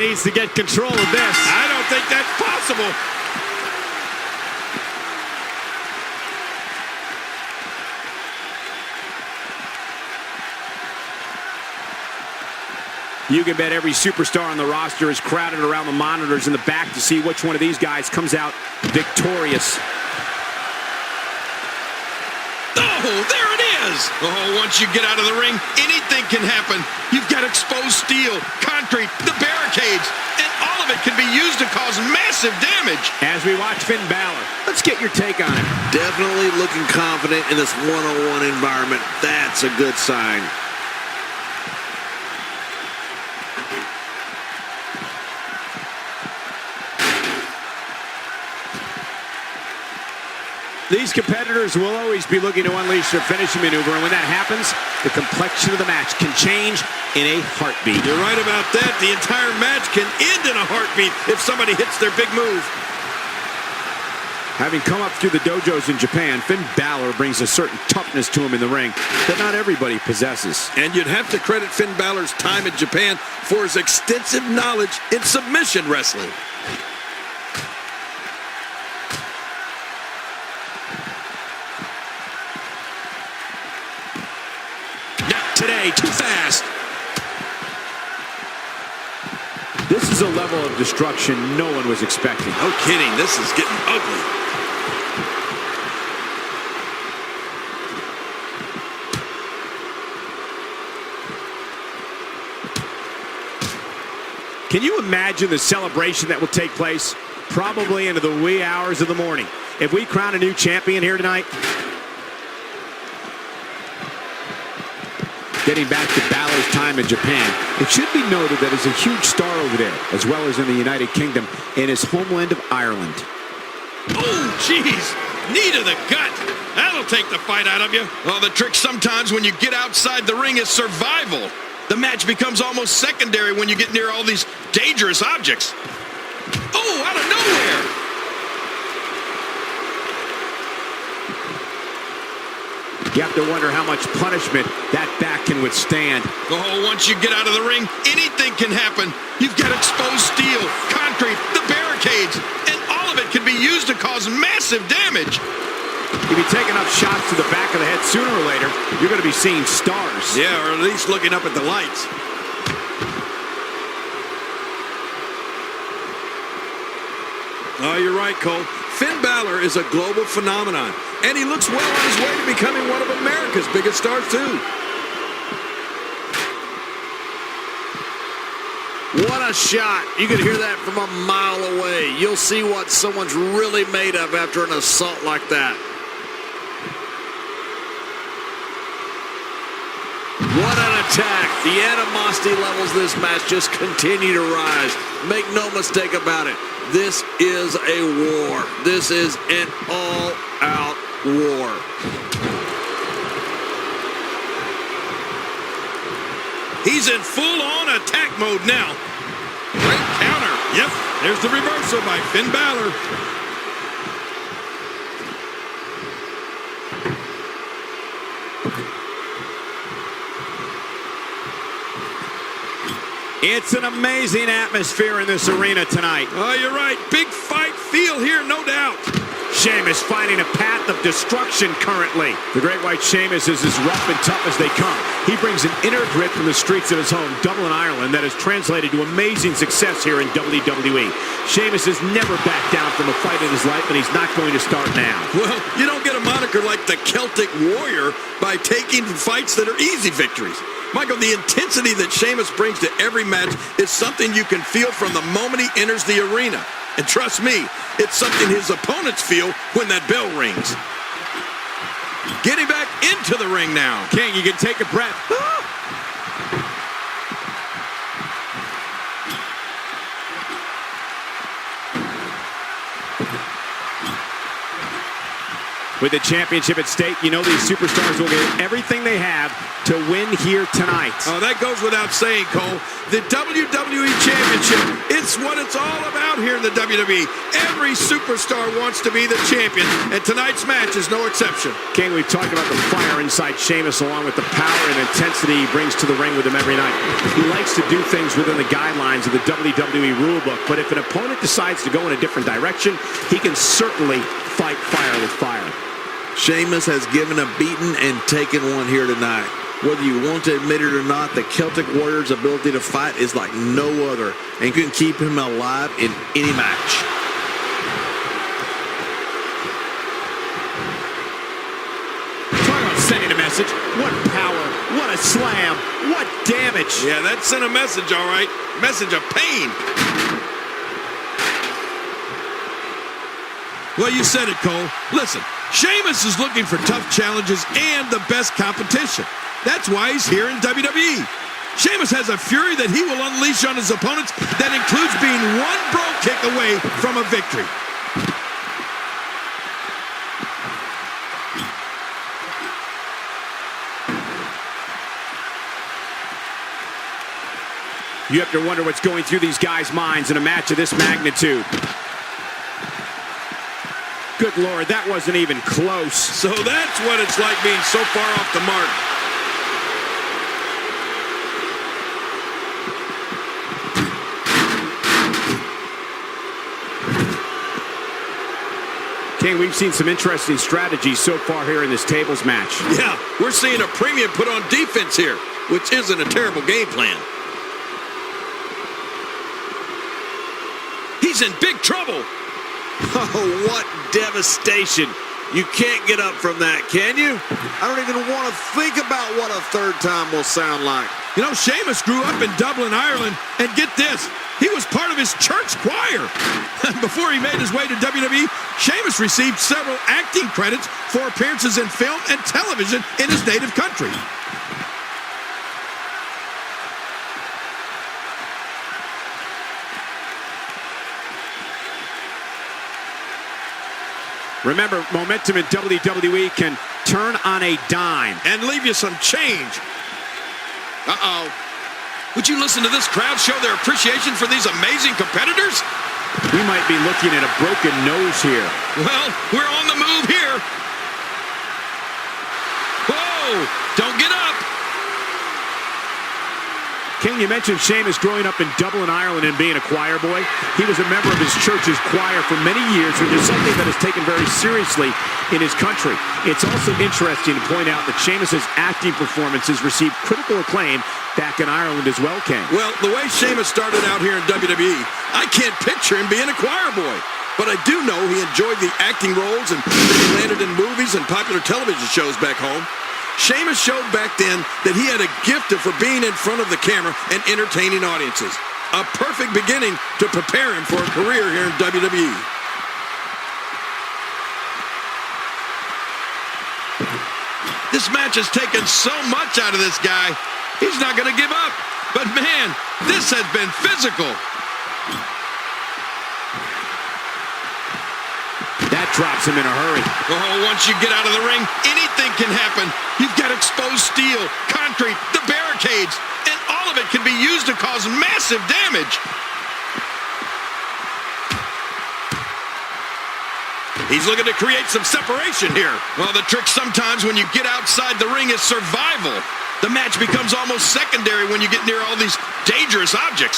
needs to get control of this. I don't think that's possible. You can bet every superstar on the roster is crowded around the monitors in the back to see which one of these guys comes out victorious. Oh, there it is. Oh, once you get out of the ring, anything can happen. You've got exposed steel, concrete, the barricades, and all of it can be used to cause massive damage. As we watch Finn Balor, let's get your take on it. Definitely looking confident in this one-on-one environment. That's a good sign. These competitors will always be looking to unleash their finishing maneuver, and when that happens, the complexion of the match can change in a heartbeat. You're right about that. The entire match can end in a heartbeat if somebody hits their big move. Having come up through the dojos in Japan, Finn Balor brings a certain toughness to him in the ring that not everybody possesses. And you'd have to credit Finn Balor's time in Japan for his extensive knowledge in submission wrestling. Today, too fast. This is a level of destruction no one was expecting. No kidding, this is getting ugly. Can you imagine the celebration that will take place? Probably into the wee hours of the morning. If we crown a new champion here tonight. Getting back to Balor's time in Japan, it should be noted that he's a huge star over there, as well as in the United Kingdom, in his homeland of Ireland. Oh, jeez. Knee to the gut. That'll take the fight out of you. Well, the trick sometimes when you get outside the ring is survival. The match becomes almost secondary when you get near all these dangerous objects. Oh, out of nowhere. You have to wonder how much punishment that back can withstand. Oh, once you get out of the ring, anything can happen. You've got exposed steel, concrete, the barricades, and all of it can be used to cause massive damage. If you take enough shots to the back of the head, sooner or later, you're going to be seeing stars. Yeah, or at least looking up at the lights. Oh, you're right, Cole. Finn Balor is a global phenomenon, and he looks well on his way to becoming one of America's biggest stars, too. What a shot. You can hear that from a mile away. You'll see what someone's really made of after an assault like that. What an attack. The animosity levels of this match just continue to rise. Make no mistake about it. This is a war. This is an all-out war. He's in full-on attack mode now. Great counter. Yep, there's the reversal by Finn Balor. It's an amazing atmosphere in this arena tonight. Oh, you're right. Big fight feel here, no doubt. Sheamus finding a path of destruction currently. The Great White Sheamus is as rough and tough as they come. He brings an inner grit from the streets of his home, Dublin, Ireland, that has translated to amazing success here in WWE. Sheamus has never backed down from a fight in his life, and he's not going to start now. Well, you don't get a moniker like the Celtic Warrior by taking fights that are easy victories. Michael, the intensity that Sheamus brings to every match is something you can feel from the moment he enters the arena. And trust me, it's something his opponents feel when that bell rings. Getting back into the ring now. King, you can take a breath. With the championship at stake, you know these superstars will get everything they have to win here tonight. Oh, that goes without saying, Cole. The WWE Championship, it's what it's all about here in the WWE. Every superstar wants to be the champion, and tonight's match is no exception. King, we've talked about the fire inside Sheamus along with the power and intensity he brings to the ring with him every night. He likes to do things within the guidelines of the WWE rulebook, but if an opponent decides to go in a different direction, he can certainly fight fire with fire. Sheamus has given a beating and taken one here tonight. Whether you want to admit it or not, the Celtic Warrior's ability to fight is like no other and can keep him alive in any match. Talk about sending a message. What power, what a slam, what damage. Yeah, that sent a message, all right. Message of pain. Well, you said it, Cole. Listen, Sheamus is looking for tough challenges and the best competition. That's why he's here in WWE. Sheamus has a fury that he will unleash on his opponents that includes being one bro kick away from a victory. You have to wonder what's going through these guys' minds in a match of this magnitude. Good Lord, that wasn't even close. So that's what it's like being so far off the mark. King, we've seen some interesting strategies so far here in this tables match. Yeah, we're seeing a premium put on defense here, which isn't a terrible game plan. He's in big trouble. Oh, what devastation. You can't get up from that, can you? I don't even want to think about what a third time will sound like. You know, Sheamus grew up in Dublin, Ireland, and get this, he was part of his church choir. Before he made his way to WWE, Sheamus received several acting credits for appearances in film and television in his native country. Remember, momentum in WWE can turn on a dime. And leave you some change. Uh-oh. Would you listen to this crowd show their appreciation for these amazing competitors? We might be looking at a broken nose here. Well, we're on the move here. Whoa! Don't get up! King, you mentioned Sheamus growing up in Dublin, Ireland and being a choir boy. He was a member of his church's choir for many years, which is something that is taken very seriously in his country. It's also interesting to point out that Sheamus's acting performances received critical acclaim back in Ireland as well, King. Well, the way Sheamus started out here in WWE, I can't picture him being a choir boy. But I do know he enjoyed the acting roles and that he landed in movies and popular television shows back home. Sheamus showed back then that he had a gift for being in front of the camera and entertaining audiences. A perfect beginning to prepare him for a career here in WWE. This match has taken so much out of this guy. He's not going to give up. But man, this has been physical. That drops him in a hurry. Oh, once you get out of the ring, anything can happen. You've got exposed steel, concrete, the barricades, and all of it can be used to cause massive damage. He's looking to create some separation here. Well, the trick sometimes when you get outside the ring is survival. The match becomes almost secondary when you get near all these dangerous objects.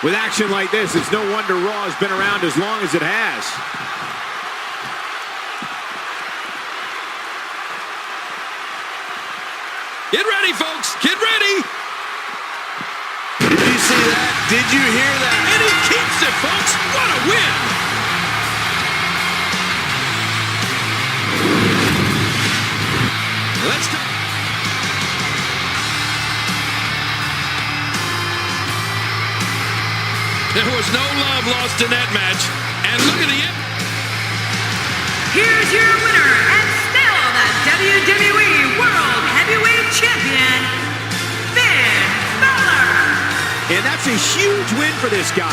With action like this, it's no wonder Raw has been around as long as it has. Get ready, folks. Get ready. Did you see that? Did you hear that? And he keeps it, folks. What a win. Let's go. There was no love lost in that match. And look at the end. Here's your winner and still the WWE World Heavyweight Champion, Finn a huge win for this guy.